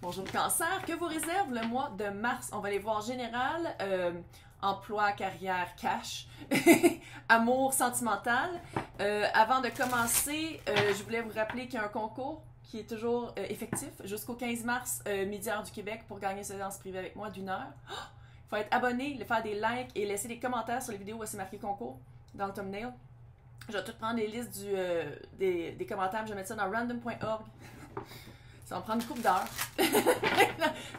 Bonjour Cancer, que vous réserve le mois de mars? On va aller voir général, emploi, carrière, cash, amour sentimental. Avant de commencer, je voulais vous rappeler qu'il y a un concours qui est toujours effectif jusqu'au 15 mars, midi heure du Québec, pour gagner une séance privée avec moi d'1 heure. Il faut être abonné, faire des likes et laisser des commentaires sur les vidéos où c'est marqué concours dans le thumbnail. Je vais tout prendre les listes des commentaires, je vais mettre ça dans random.org. Ça va me prendre une couple d'heures.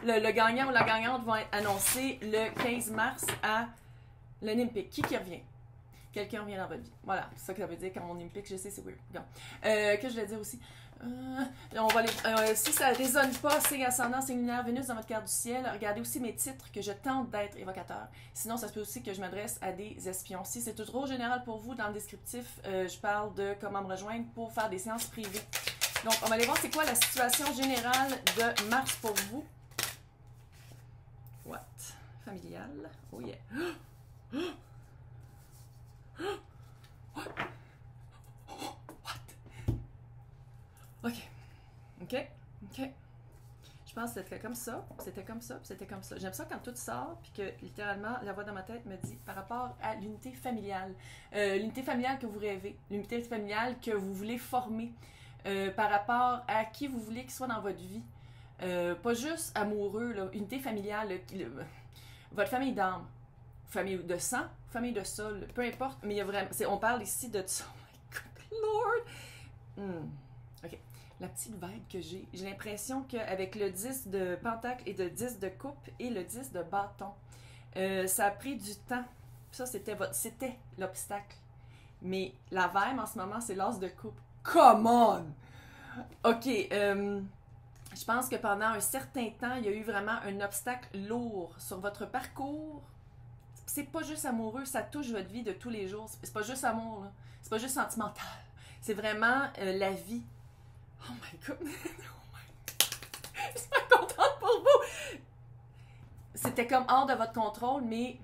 le gagnant ou la gagnante vont être annoncés le 15 mars à l'Olympique. Qui revient? Quelqu'un revient dans votre vie. Voilà, c'est ça que ça veut dire quand on Olympique, je sais, c'est weird. Que je voulais dire aussi. On va si ça ne résonne pas, signe ascendant, signe lunaire, Vénus dans votre carte du ciel, regardez aussi mes titres que je tente d'être évocateur. Sinon, ça se peut aussi que je m'adresse à des espions. Si c'est trop général pour vous, dans le descriptif, je parle de comment me rejoindre pour faire des séances privées. Donc, on va aller voir c'est quoi la situation générale de mars pour vous. What? Familial. Oh yeah. What? OK. OK. OK. Je pense que c'était comme ça, c'était comme ça, c'était comme ça. J'aime ça quand tout sort, puis que littéralement, la voix dans ma tête me dit par rapport à l'unité familiale. L'unité familiale que vous rêvez, l'unité familiale que vous voulez former. Par rapport à qui vous voulez qu'il soit dans votre vie. Pas juste amoureux, là, unité familiale, votre famille d'âme, famille de sang, famille de sol, peu importe, mais il y a vraiment, on parle ici de ça. Oh my God, Lord! OK. La petite vibe que j'ai l'impression qu'avec le 10 de pentacle et le 10 de coupe et le 10 de bâton, ça a pris du temps. Ça, c'était l'obstacle. Mais la vibe en ce moment, c'est l'as de coupe. Come on! OK, je pense que pendant un certain temps, il y a eu vraiment un obstacle lourd sur votre parcours. C'est pas juste amoureux, ça touche votre vie de tous les jours. C'est pas juste amour, là. C'est pas juste sentimental. C'est vraiment la vie. Oh my God! Oh my God! Je suis pas contente pour vous! C'était comme hors de votre contrôle, mais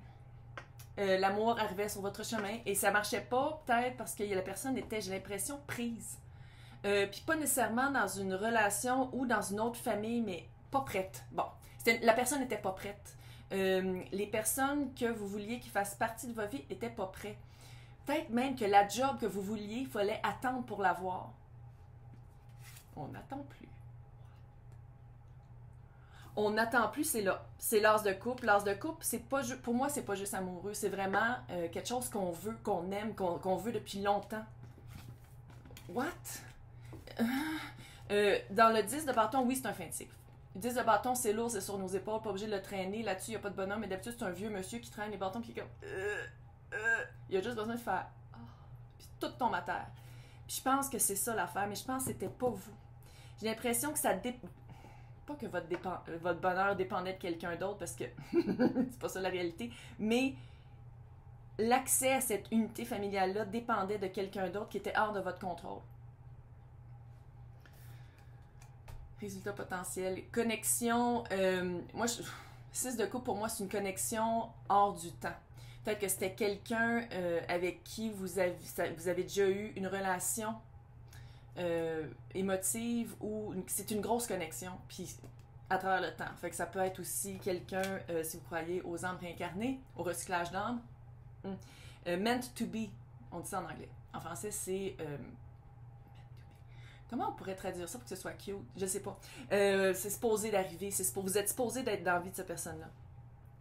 l'amour arrivait sur votre chemin et ça marchait pas, peut-être parce que la personne était, j'ai l'impression, prise. Puis pas nécessairement dans une relation ou dans une autre famille, mais pas prête. Bon, la personne n'était pas prête. Les personnes que vous vouliez qui fassent partie de votre vie n'étaient pas prêtes. Peut-être même que la job que vous vouliez, il fallait attendre pour l'avoir. On n'attend plus. On n'attend plus, c'est là. C'est l'as de couple. L'as de couple, c'est pas pour moi, c'est pas juste amoureux. C'est vraiment quelque chose qu'on veut, qu'on aime, qu'on veut depuis longtemps. What? Dans le 10 de bâton, oui, c'est un feintif. Le 10 de bâton, c'est lourd, c'est sur nos épaules, pas obligé de le traîner. Là-dessus, il n'y a pas de bonhomme, mais d'habitude, c'est un vieux monsieur qui traîne les bâtons, puis qui est comme. Il a juste besoin de faire. Puis tout tombe à terre. Puis je pense que c'est ça l'affaire, mais je pense que c'était pas vous. J'ai l'impression que ça dépend. Pas que votre bonheur dépendait de quelqu'un d'autre, parce que c'est pas ça la réalité, mais l'accès à cette unité familiale-là dépendait de quelqu'un d'autre qui était hors de votre contrôle. Résultat potentiel. Connexion. 6 de coupe, pour moi, c'est une connexion hors du temps. Peut-être que c'était quelqu'un avec qui vous avez déjà eu une relation émotive ou c'est une grosse connexion, puis à travers le temps. Fait que ça peut être aussi quelqu'un, si vous croyez aux âmes réincarnées, au recyclage d'âmes. Meant to be, on dit ça en anglais. En français, c'est... Comment on pourrait traduire ça pour que ce soit cute? Je sais pas. C'est supposé d'arriver. Vous êtes supposé d'être dans la vie de cette personne-là.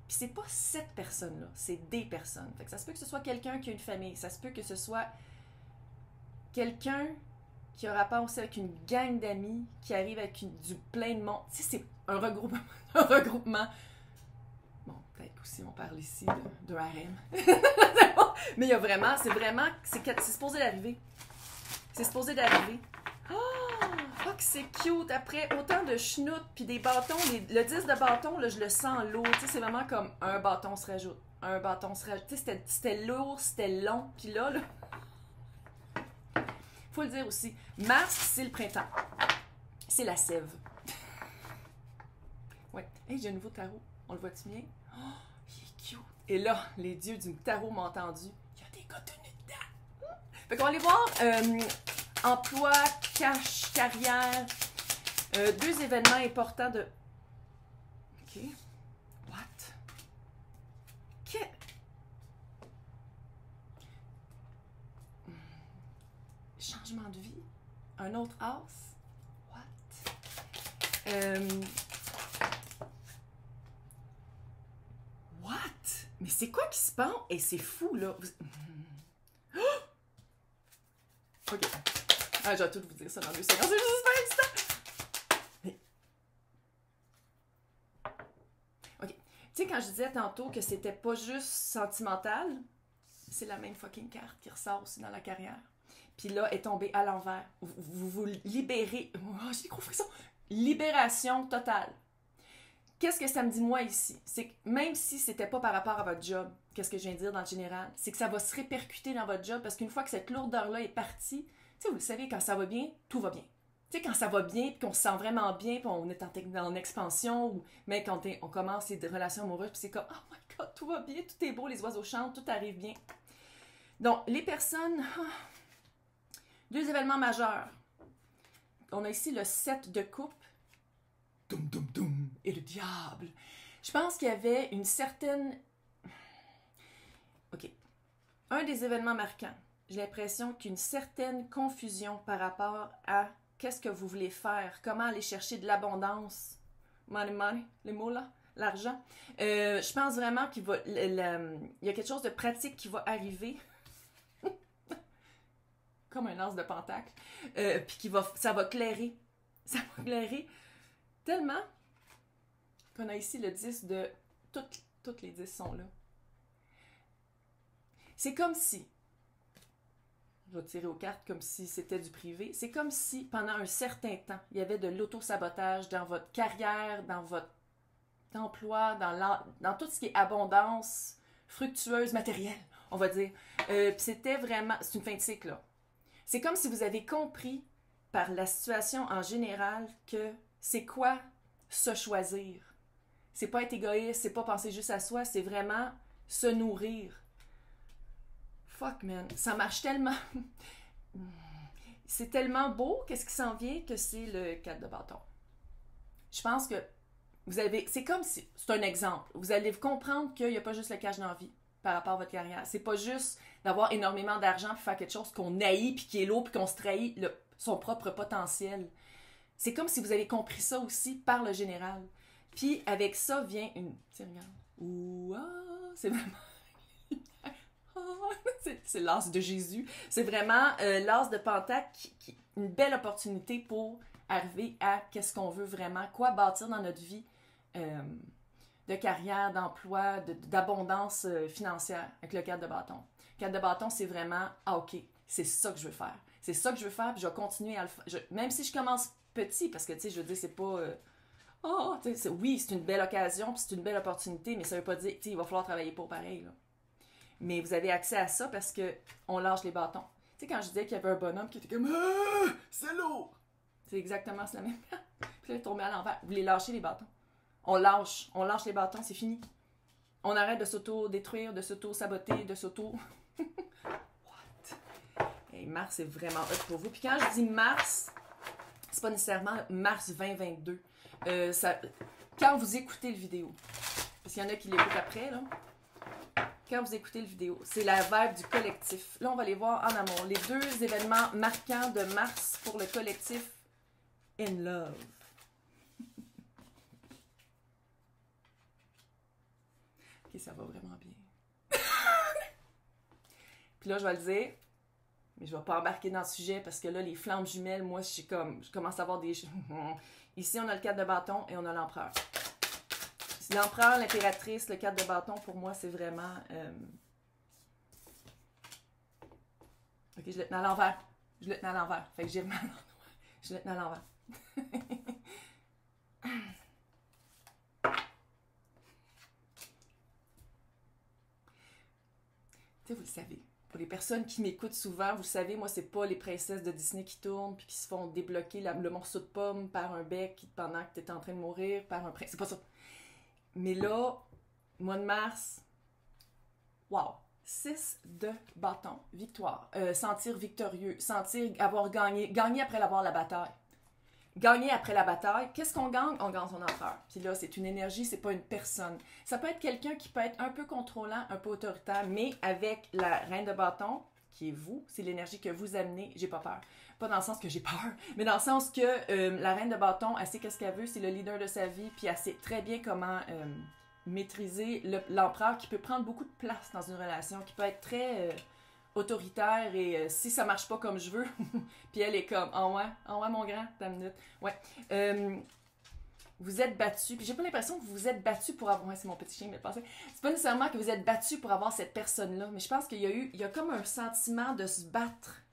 Puis c'est pas cette personne-là, c'est des personnes. Fait que ça se peut que ce soit quelqu'un qui a une famille. Ça se peut que ce soit quelqu'un qui a rapport aussi avec une gang d'amis qui arrive avec du plein de monde. Tu sais, c'est un regroupement. Un regroupement. Bon, peut-être aussi on parle ici de harem. Mais il y a vraiment, c'est supposé d'arriver. C'est supposé d'arriver. Oh, que c'est cute! Après autant de schnout puis des bâtons, le 10 de bâton, là, je le sens lourd. Tu sais, c'est vraiment comme un bâton se rajoute. Un bâton se rajoute. Tu sais, c'était lourd, c'était long. Puis là, faut le dire aussi, mars, c'est le printemps. C'est la sève. Ouais. Hey, j'ai un nouveau tarot. On le voit-tu bien? Oh, il est cute. Et là, les dieux du tarot m'ont entendu. Il y a des gars tenus dedans. Fait qu'on va aller voir emploi, cash, carrière. 2 événements importants de OK. What? Que... Changement de vie? Un autre as? What? What? Mais c'est quoi qui se passe? Et c'est fou, là. OK. Ah, je vais tout vous dire ça dans 2 secondes. C'est juste un instant. Mais... OK. Tu sais, quand je disais tantôt que c'était pas juste sentimental, c'est la même fucking carte qui ressort aussi dans la carrière. Puis là, elle est tombée à l'envers. Vous libérez... Oh, j'ai des gros frissons. Libération totale. Qu'est-ce que ça me dit, moi, ici? C'est que même si c'était pas par rapport à votre job, qu'est-ce que je viens de dire dans le général, c'est que ça va se répercuter dans votre job parce qu'une fois que cette lourdeur-là est partie, tu sais, vous le savez, quand ça va bien, tout va bien. Tu sais, quand ça va bien, puis qu'on se sent vraiment bien, puis on est en expansion, ou même quand on commence des relations amoureuses, puis c'est comme « Oh my God, tout va bien, tout est beau, les oiseaux chantent, tout arrive bien. » Donc, les personnes... 2 événements majeurs. On a ici le 7 de coupe. Doum, doum, doum. Et le diable. Je pense qu'il y avait une certaine... OK. Un des événements marquants. J'ai l'impression qu'une certaine confusion par rapport à qu'est-ce que vous voulez faire, comment aller chercher de l'abondance. Money, money, les mots là, l'argent. Je pense vraiment qu'il va... il y a quelque chose de pratique qui va arriver. Comme un as de pentacle, puis ça va clairer. Ça va clairer tellement qu'on a ici le 10 de... Toutes les 10 sont là. C'est comme si... Je vais tirer aux cartes comme si c'était du privé. C'est comme si, pendant un certain temps, il y avait de l'auto-sabotage dans votre carrière, dans votre emploi, dans tout ce qui est abondance fructueuse, matérielle, on va dire. Puis c'était vraiment... C'est une fin de cycle, là. C'est comme si vous avez compris par la situation en général que c'est quoi se choisir. C'est pas être égoïste, c'est pas penser juste à soi, c'est vraiment se nourrir. Fuck man, ça marche tellement. C'est tellement beau, qu'est-ce qui s'en vient, que c'est le 4 de bâton. Je pense que vous avez... C'est comme si... C'est un exemple. Vous allez comprendre qu'il n'y a pas juste le cash dans la vie par rapport à votre carrière. C'est pas juste d'avoir énormément d'argent puis faire quelque chose qu'on haït puis qui est lourd puis qu'on se trahit son propre potentiel. C'est comme si vous avez compris ça aussi par le général. Puis avec ça vient une... Tiens, regarde. Ouah, c'est vraiment... c'est l'as de Jésus. C'est vraiment l'as de Pentacle une belle opportunité pour arriver à qu'est-ce qu'on veut vraiment, quoi bâtir dans notre vie de carrière, d'emploi, d'abondance financière avec le 4 de bâton. Le 4 de bâton, c'est vraiment « Ah, OK, c'est ça que je veux faire. C'est ça que je veux faire, puis je vais continuer à le faire. » Même si je commence petit, parce que, tu sais, je veux dire, c'est pas... oui, c'est une belle occasion, puis c'est une belle opportunité, mais ça veut pas dire, tu sais, il va falloir travailler pour pareil, là. Mais vous avez accès à ça parce que on lâche les bâtons. Tu sais, quand je disais qu'il y avait un bonhomme qui était comme « Ah, c'est lourd! » C'est exactement la même. Puis là, il est tombé à l'envers. Vous les lâchez, les bâtons. On lâche les bâtons, c'est fini. On arrête de s'auto-détruire, de s'auto-saboter, de s'auto... What? Hey, Mars, c'est vraiment hot pour vous. Puis quand je dis Mars, c'est pas nécessairement Mars 2022. Quand vous écoutez le vidéo, parce qu'il y en a qui l'écoutent après, là. Quand vous écoutez le vidéo, c'est la vibe du collectif. Là, on va les voir en amont. Les 2 événements marquants de Mars pour le collectif In Love. OK, ça va vraiment bien. Puis là, je vais le dire, mais je ne vais pas embarquer dans le sujet parce que là, les flammes jumelles, moi, je commence à avoir des... Ici, on a le 4 de bâton et on a l'empereur. L'empereur, l'impératrice, le 4 de bâton, pour moi, c'est vraiment... OK, je le tenais à l'envers. Fait que j'ai mal à l'endroit. Je le tenais à l'envers. Tu sais, vous le savez. Pour les personnes qui m'écoutent souvent, vous le savez, moi, c'est pas les princesses de Disney qui tournent puis qui se font débloquer le morceau de pomme par un bec pendant que tu es en train de mourir, par un prince. C'est pas ça. Mais là, mois de mars, wow! 6 de bâton, victoire. Sentir victorieux, sentir avoir gagné après avoir la bataille. Gagner après la bataille, qu'est-ce qu'on gagne? On gagne son empereur. Puis là, c'est une énergie, c'est pas une personne. Ça peut être quelqu'un qui peut être un peu contrôlant, un peu autoritaire, mais avec la reine de bâton, qui est vous, c'est l'énergie que vous amenez, j'ai pas peur. Pas dans le sens que j'ai peur, mais dans le sens que la reine de bâton, elle sait qu'est-ce qu'elle veut, c'est le leader de sa vie, puis elle sait très bien comment maîtriser l'empereur qui peut prendre beaucoup de place dans une relation, qui peut être très autoritaire et si ça marche pas comme je veux, puis elle est comme oh ouais mon grand, t'as une minute. Ouais. Vous êtes battu, puis j'ai pas l'impression que vous vous êtes battu pour avoir. Ouais, c'est mon petit chien, mais pensez. C'est pas nécessairement que vous êtes battu pour avoir cette personne-là, mais je pense qu'il y a comme un sentiment de se battre.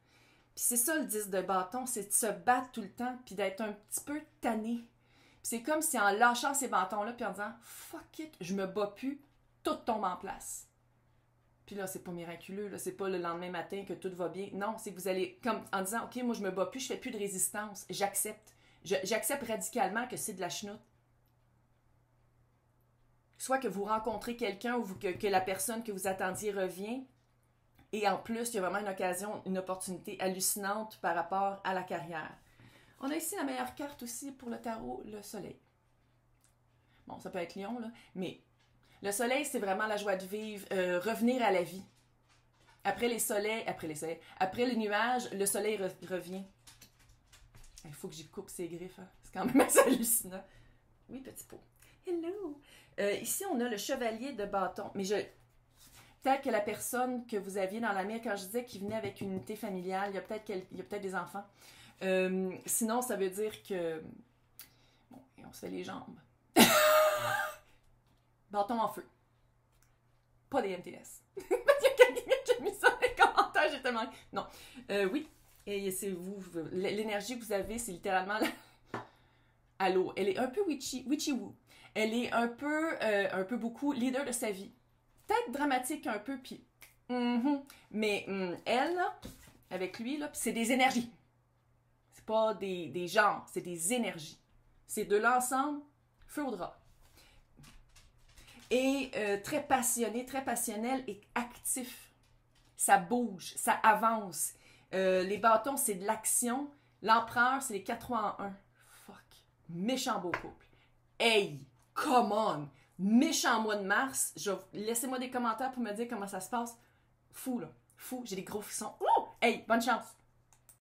Puis c'est ça le 10 de bâton, c'est de se battre tout le temps, puis d'être un petit peu tanné. Puis c'est comme si en lâchant ces bâtons-là, puis en disant fuck it, je me bats plus, tout tombe en place. Puis là, c'est pas miraculeux, là, c'est pas le lendemain matin que tout va bien. Non, c'est que vous allez, comme en disant, OK, moi je me bats plus, je fais plus de résistance, j'accepte. J'accepte radicalement que c'est de la chenoute. Soit que vous rencontrez quelqu'un ou que la personne que vous attendiez revient, et en plus, il y a vraiment une occasion, une opportunité hallucinante par rapport à la carrière. On a ici la meilleure carte aussi pour le tarot, le soleil. Bon, ça peut être Lion, là, mais le soleil, c'est vraiment la joie de vivre, revenir à la vie. Après les nuages, le soleil revient. Il faut que j'y coupe ses griffes, hein. C'est quand même assez hallucinant. Oui, petit pot. Hello! Ici, on a le chevalier de bâton. Mais peut-être que la personne que vous aviez dans la mire, quand je disais qu'il venait avec une unité familiale, il y a peut-être des enfants. Sinon, ça veut dire que... Bon, et on se fait les jambes. Bâton en feu. Pas des MTS. Il y a quelqu'un qui a mis ça dans les commentaires, j'ai tellement... Non. Oui. Et c'est vous. L'énergie que vous avez, c'est littéralement... Allô. Elle est un peu witchy-woo. Elle est un peu beaucoup leader de sa vie. Peut-être dramatique un peu, puis... Mais elle, là, avec lui, là, c'est des énergies. C'est pas des genres, c'est des énergies. C'est de l'ensemble, feu au drap. Et très passionné, très passionnel et actif. Ça bouge, ça avance. Les bâtons, c'est de l'action. L'empereur, c'est les 4-3 en 1. Fuck. Méchant beau couple. Hey, come on. Méchant mois de mars. Laissez-moi des commentaires pour me dire comment ça se passe. Fou, là. Fou. J'ai des gros frissons. Ouh! Hey, bonne chance.